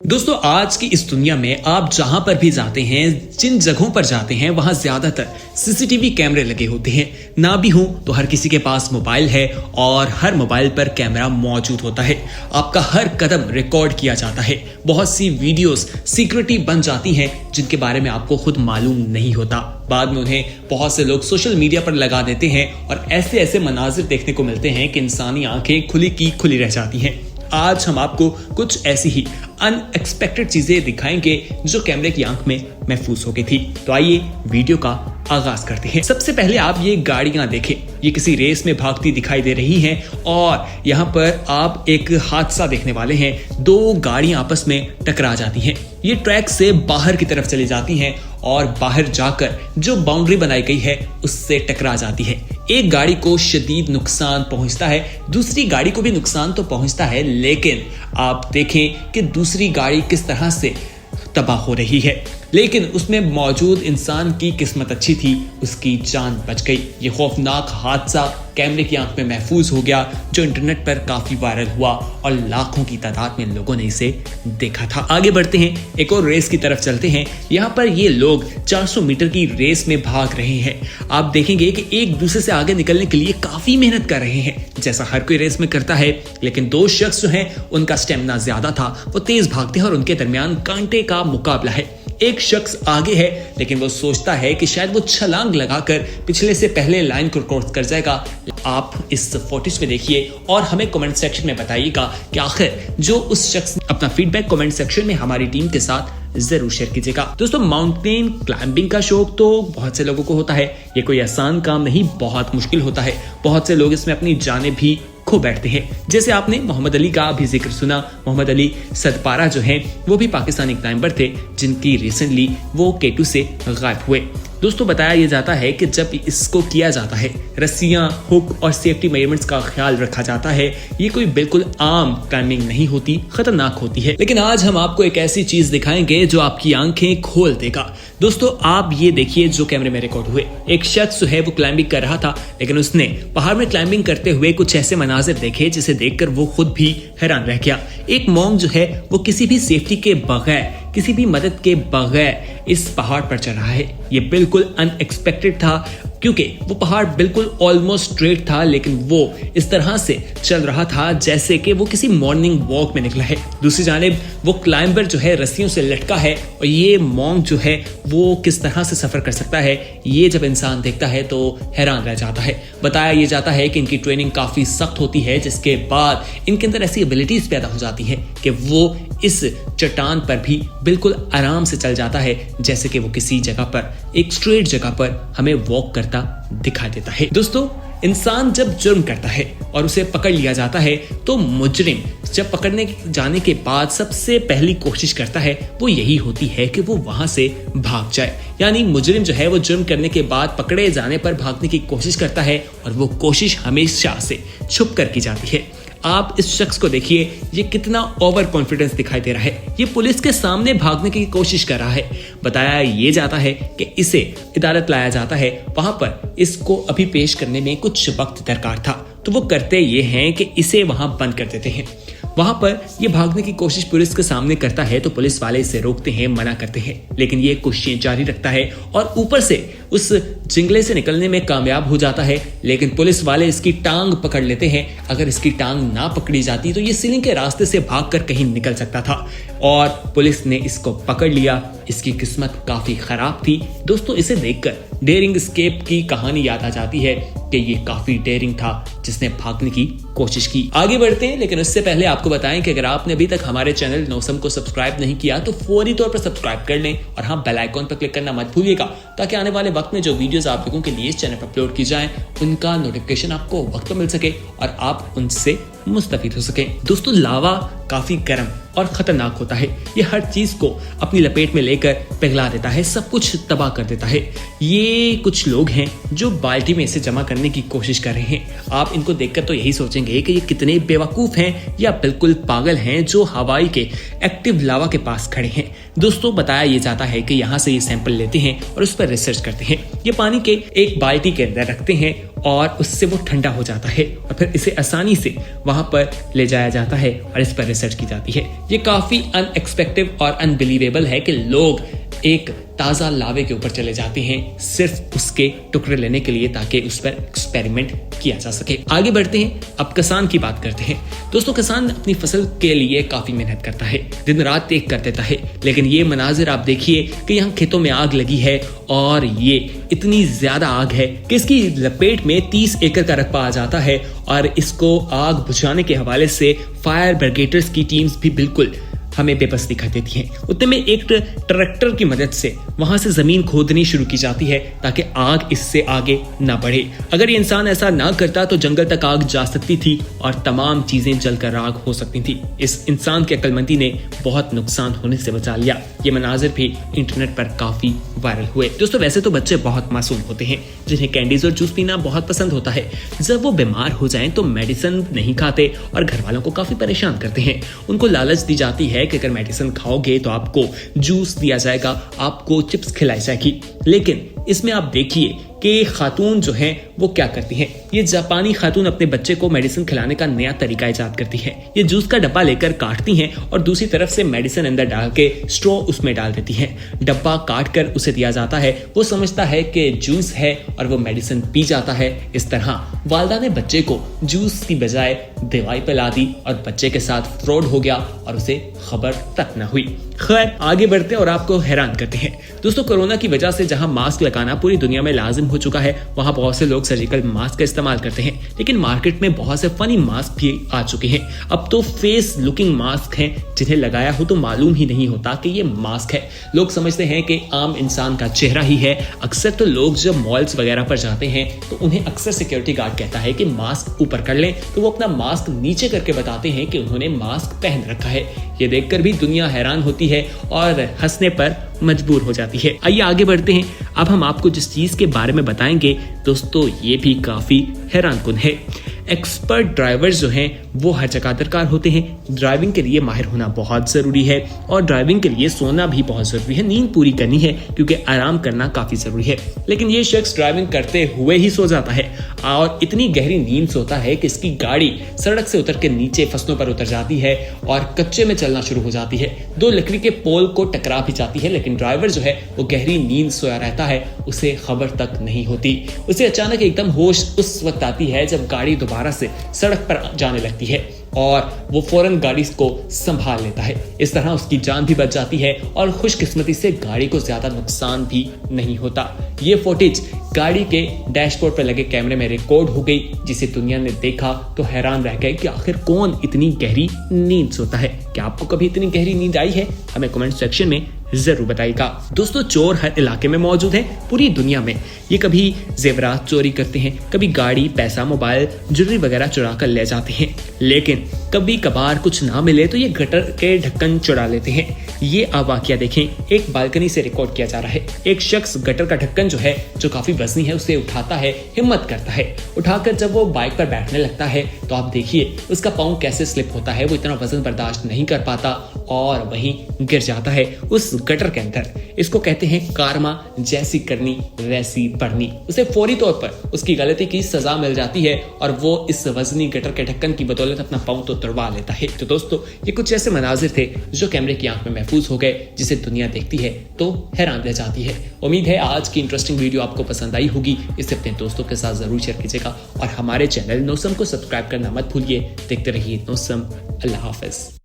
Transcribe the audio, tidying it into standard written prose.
दोस्तों आज की इस दुनिया में आप जहां पर भी जाते हैं, जिन जगहों पर जाते हैं, वहां ज्यादातर सीसीटीवी कैमरे लगे होते हैं। ना भी हो तो हर किसी के पास मोबाइल है और हर मोबाइल पर कैमरा मौजूद होता है। आपका हर कदम रिकॉर्ड किया जाता है। बहुत सी वीडियोस सीक्रेटली बन जाती हैं जिनके बारे में आपको खुद मालूम नहीं होता। बाद में उन्हें बहुत से लोग सोशल मीडिया पर लगा देते हैं और ऐसे ऐसे मनाजिर देखने को मिलते हैं कि इंसानी आंखें खुली की खुली रह जाती हैं। आज हम आपको कुछ ऐसी ही अनएक्सपेक्टेड चीजें दिखाएंगे जो कैमरे की आंख में महफूज हो गई थी। तो आइए वीडियो का आगाज करते हैं। सबसे पहले आप ये गाड़ियां देखें, ये किसी रेस में भागती दिखाई दे रही हैं और यहाँ पर आप एक हादसा देखने वाले हैं। दो गाड़ियां आपस में टकरा जाती हैं। ये ट्रैक से बाहर की तरफ चली जाती हैं और बाहर जाकर जो बाउंड्री बनाई गई है उससे टकरा जाती है। एक गाड़ी को शदीद नुकसान पहुंचता है, दूसरी गाड़ी को भी नुकसान तो पहुंचता है, लेकिन आप देखें कि दूसरी गाड़ी किस तरह से तबाह हो रही है। लेकिन उसमें मौजूद इंसान की किस्मत अच्छी थी, उसकी जान बच गई। ये खौफनाक हादसा कैमरे की आंख में महफूज हो गया जो इंटरनेट पर काफी वायरल हुआ और लाखों की तादाद में लोगों ने इसे देखा था। आगे बढ़ते हैं, एक और रेस की तरफ चलते हैं। यहाँ पर ये लोग 400 मीटर की रेस में भाग रहे हैं। आप देखेंगे कि एक दूसरे से आगे निकलने के लिए काफी मेहनत कर रहे हैं, जैसा हर कोई रेस में करता है। लेकिन दो शख्स जो हैं उनका स्टेमिना ज्यादा था, वो तेज भागते हैं और उनके दरमियान कांटे का मुकाबला है। एक शख्स आगे है लेकिन वो सोचता है कि शायद वो छलांग लगाकर पिछले से पहले लाइन को क्रॉस कर जाएगा। आप इस फुटेज में देखिए और हमें कमेंट सेक्शन में बताइएगा कि आखिर जो उस शख्स ने अपना फीडबैक कमेंट सेक्शन में हमारी टीम के साथ जरूर शेयर कीजिएगा। दोस्तों माउंटेन क्लाइंबिंग का शौक तो बहुत से लोगों को होता है। ये कोई आसान काम नहीं, बहुत मुश्किल होता है। बहुत से लोग इसमें अपनी जानें भी खो बैठते हैं। जैसे आपने मोहम्मद अली का भी जिक्र सुना। मोहम्मद अली सदपारा जो हैं वो भी पाकिस्तानी क्लाइंबर थे जिनकी रिसेंटली वो K2 से गायब हुए। दोस्तों बताया यह जाता है कि जब इसको किया जाता है, रस्सियां, हुक और सेफ्टी मेजरमेंट्स का ख्याल रखा जाता है। ये कोई बिल्कुल आम क्लाइंबिंग नहीं होती, खतरनाक होती है। लेकिन आज हम आपको एक ऐसी चीज दिखाएंगे जो आपकी आंखें खोल देगा। दोस्तों आप ये देखिए जो कैमरे में रिकॉर्ड हुए, एक शख्स जो है वो क्लाइंबिंग कर रहा था, लेकिन उसने पहाड़ में क्लाइंबिंग करते हुए कुछ ऐसे मनाजिर देखे जिसे देखकर वो खुद भी हैरान रह गया। एक मॉन्क जो है वो किसी भी सेफ्टी के बगैर, किसी भी मदद के बगैर इस पहाड़ पर चढ़ रहा है। ये बिल्कुल अनएक्सपेक्टेड था क्योंकि वो पहाड़ बिल्कुल ऑलमोस्ट स्ट्रेट था, लेकिन वो इस तरह से चल रहा था जैसे कि वो किसी मॉर्निंग वॉक में निकला है। दूसरी जानिब वो क्लाइंबर जो है रस्सियों से लटका है और ये मॉन्क जो है वो किस तरह से सफर कर सकता है, ये जब इंसान देखता है तो हैरान रह जाता है। बताया ये जाता है कि इनकी ट्रेनिंग काफी सख्त होती है, जिसके बाद इनके अंदर ऐसी एबिलिटीज पैदा हो जाती है कि वो इस चट्टान पर भी बिल्कुल आराम से चल जाता है, जैसे कि वो किसी जगह पर, एक स्ट्रेट जगह पर हमें वॉक करता दिखाई देता है। दोस्तों इंसान जब जुर्म करता है और उसे पकड़ लिया जाता है तो मुजरिम जब पकड़ने जाने के बाद सबसे पहली कोशिश करता है वो यही होती है कि वो वहां से भाग जाए। यानी मुजरिम जो है वो जुर्म करने के बाद पकड़े जाने पर भागने की कोशिश करता है और वो कोशिश हमेशा से छुप कर की जाती है। आप इस शख्स को देखिए, ये कितना ओवर कॉन्फिडेंस दिखाई दे रहा है। ये पुलिस के सामने भागने की कोशिश कर रहा है। बताया ये जाता है कि इसे अदालत लाया जाता है, वहां पर इसको अभी पेश करने में कुछ वक्त दरकार था, तो वो करते ये हैं कि इसे वहां बंद कर देते हैं। वहां पर ये भागने की कोशिश पुलिस के सामने करता है तो पुलिस वाले इसे रोकते हैं, मना करते हैं, लेकिन ये कोशिशें जारी रखता है और ऊपर से उस जिंगले से निकलने में कामयाब हो जाता है। लेकिन पुलिस वाले इसकी टांग पकड़ लेते हैं। अगर इसकी टांग ना पकड़ी जाती तो ये सीलिंग के रास्ते से भागकर कहीं निकल सकता था और पुलिस ने इसको पकड़ लिया। इसकी किस्मत काफी खराब थी। दोस्तों इसे देखकर डेयरिंग एस्केप की कहानी याद आ जाती है कि ये काफी डेयरिंग था जिसने भागने की कोशिश की। आगे बढ़ते हैं, लेकिन उससे पहले आपको बताएं कि अगर आपने अभी तक हमारे चैनल नौसम को सब्सक्राइब नहीं किया तो फौरी तौर पर सब्सक्राइब कर लें और हाँ बेल आइकॉन पर क्लिक करना मत भूलिएगा, ताकि आने वाले वक्त में जो वीडियोस आप लोगों के लिए इस चैनल पर अपलोड की जाएं उनका नोटिफिकेशन आपको वक्त पर मिल सके और आप उनसे मुस्तफीद हो सके। दोस्तों लावा काफी गर्म और खतरनाक होता है। ये हर चीज को अपनी लपेट में लेकर पिघला देता है, सब कुछ तबाह कर देता है। ये कुछ लोग हैं जो बाल्टी में इसे जमा करने की कोशिश कर रहे हैं। आप इनको देखकर तो यही सोचेंगे कि ये कितने बेवकूफ हैं या बिल्कुल पागल हैं जो हवाई के एक्टिव लावा के पास खड़े हैं। दोस्तों बताया ये जाता है कि यहाँ से ये सैंपल लेते हैं और उस पर रिसर्च करते हैं। ये पानी के एक बाल्टी के अंदर रखते हैं और उससे वो ठंडा हो जाता है और फिर इसे आसानी से वहां पर ले जाया जाता है और इस पर सर्च की जाती है। ये काफी अनएक्सपेक्टेड और अनबिलीवेबल है कि लोग एक ताजा लावे के ऊपर चले जाते हैं सिर्फ उसके टुकड़े लेने के लिए ताकि उस पर एक्सपेरिमेंट किया जा सके। आगे बढ़ते हैं, अब किसान की बात करते हैं। दोस्तों, किसान अपनी फसल के लिए काफी मेहनत करता है, दिन रात एक कर देता है, लेकिन ये मनाजिर आप देखिए कि यहाँ खेतों में आग लगी है और ये इतनी ज्यादा आग है कि इसकी लपेट में 30 एकड़ का रकबा आ जाता है और इसको आग बुझाने के हवाले से फायर ब्रिगेडर्स की टीम्स भी बिल्कुल हमें बेबस दिखाई देती हैं। उतने में एक ट्रैक्टर की मदद से वहां से जमीन खोदनी शुरू की जाती है ताकि आग इससे आगे ना बढ़े। अगर ये इंसान ऐसा ना करता तो जंगल तक आग जा सकती थी और तमाम चीजें जलकर राख हो सकती थी। इस इंसान की अक्लमंदी ने बहुत नुकसान होने से बचा लिया। ये मनाजिर भी इंटरनेट पर काफी वायरल हुए। दोस्तों, वैसे तो बच्चे बहुत मासूम होते हैं जिन्हें कैंडीज और जूस पीना बहुत पसंद होता है। जब वो बीमार हो जाएं तो मेडिसिन नहीं खाते और घर वालों को काफी परेशान करते हैं। उनको लालच दी जाती है कि अगर मेडिसिन खाओगे तो आपको जूस दिया जाएगा, आपको चिप्स खिलाई जाएगी। लेकिन इसमें आप देखिए कि खातून जो है वो क्या करती हैं। ये जापानी खातून अपने बच्चे को मेडिसिन खिलाने का नया तरीका इजाद करती है। ये जूस का डब्बा लेकर काटती हैं और दूसरी तरफ से मेडिसिन अंदर डाल के स्ट्रॉ उसमें डाल देती हैं। डब्बा काट कर उसे दिया जाता है। वो समझता है कि जूस है और वो मेडिसिन पी जाता है। इस तरह वालिदा ने बच्चे को जूस की बजाय दवाई पिला दी और बच्चे के साथ फ्रॉड हो गया और उसे खबर तक न हुई। खैर, आगे बढ़ते हैं और आपको हैरान करते हैं। दोस्तों, कोरोना की वजह से जहां मास्क लगाना पूरी दुनिया में लाजिम हो चुका है, वहां बहुत से लोग सर्जिकल मास्क का इस्तेमाल करते हैं, लेकिन मार्केट में बहुत से फनी मास्क भी आ चुके हैं। अब तो फेस लुकिंग मास्क हैं जिन्हें लगाया हो तो मालूम ही नहीं होता कि ये मास्क है। लोग समझते हैं कि आम इंसान का चेहरा ही है। अक्सर तो लोग जब मॉल्स वगैरह पर जाते हैं तो उन्हें अक्सर सिक्योरिटी गार्ड कहता है कि मास्क ऊपर कर लें, तो वो अपना मास्क नीचे करके बताते हैं कि उन्होंने मास्क पहन रखा है। ये देखकर भी दुनिया हैरान होती है और हंसने पर मजबूर हो जाती है। आइए आगे बढ़ते हैं। अब हम आपको जिस चीज के बारे में बताएंगे दोस्तों, ये भी काफी हैरानकुन है। एक्सपर्ट ड्राइवर्स जो हैं वो हर जगह दरकार होते हैं। ड्राइविंग के लिए माहिर होना बहुत जरूरी है और ड्राइविंग के लिए सोना भी बहुत जरूरी है। नींद पूरी करनी है क्योंकि आराम करना काफी जरूरी है। लेकिन ये शख्स ड्राइविंग करते हुए ही सो जाता है और इतनी गहरी नींद सोता है कि इसकी गाड़ी सड़क से उतर के नीचे फसलों पर उतर जाती है और कच्चे में चलना शुरू हो जाती है। 2 लकड़ी के पोल को टकरा भी जाती है, लेकिन ड्राइवर जो है वो गहरी नींद सोया रहता है, उसे खबर तक नहीं होती। उसे अचानक एकदम होश उस वक्त आती है जब गाड़ी दोबारा से सड़क पर जाने लगती है और वो फौरन गाड़ी को संभाल लेता है। इस तरह उसकी जान भी बच जाती है और खुशकिस्मती से गाड़ी को ज्यादा नुकसान भी नहीं होता। ये फुटेज गाड़ी के डैशबोर्ड पर लगे कैमरे में रिकॉर्ड हो गई, जिसे दुनिया ने देखा तो हैरान रह गए कि आखिर कौन इतनी गहरी नींद सोता है। क्या आपको कभी इतनी गहरी नींद आई है? हमें कमेंट सेक्शन में जरूर बताइएगा। दोस्तों, चोर हर इलाके में मौजूद है पूरी दुनिया में। ये कभी जेवरात चोरी करते हैं, कभी गाड़ी, पैसा, मोबाइल, ज्वेलरी वगैरह चुरा कर ले जाते हैं, लेकिन कभी कभार कुछ ना मिले तो ये गटर के ढक्कन चुरा लेते हैं। ये आप वाकया देखें, एक बालकनी से रिकॉर्ड किया जा रहा है। एक शख्स गटर का ढक्कन जो है, जो काफी वजनी है, उसे उठाता है, हिम्मत करता है। उठाकर जब वो बाइक पर बैठने लगता है तो आप देखिए उसका पाँव कैसे स्लिप होता है। वो इतना वजन बर्दाश्त नहीं कर पाता और वहीं गिर जाता है उस गटर के अंदर। इसको कहते हैं कारमा, जैसी करनी वैसी पढ़नी। उसे फौरी तौर पर उसकी गलती की सजा मिल जाती है और वो इस वजनी गटर के ढक्कन की बदौलत अपना पाँव तो तुड़वा लेता है। तो दोस्तों, ये कुछ ऐसे मनाजिर थे जो कैमरे की आंख में महफूज हो गए, जिसे दुनिया देखती है तो हैरान रह जाती है। उम्मीद है आज की इंटरेस्टिंग वीडियो आपको पसंद आई होगी। इसे अपने दोस्तों के साथ जरूर शेयर कीजिएगा और हमारे चैनल नोसम को सब्सक्राइब करना मत भूलिए। देखते रहिए नोसम। अल्लाह हाफिज।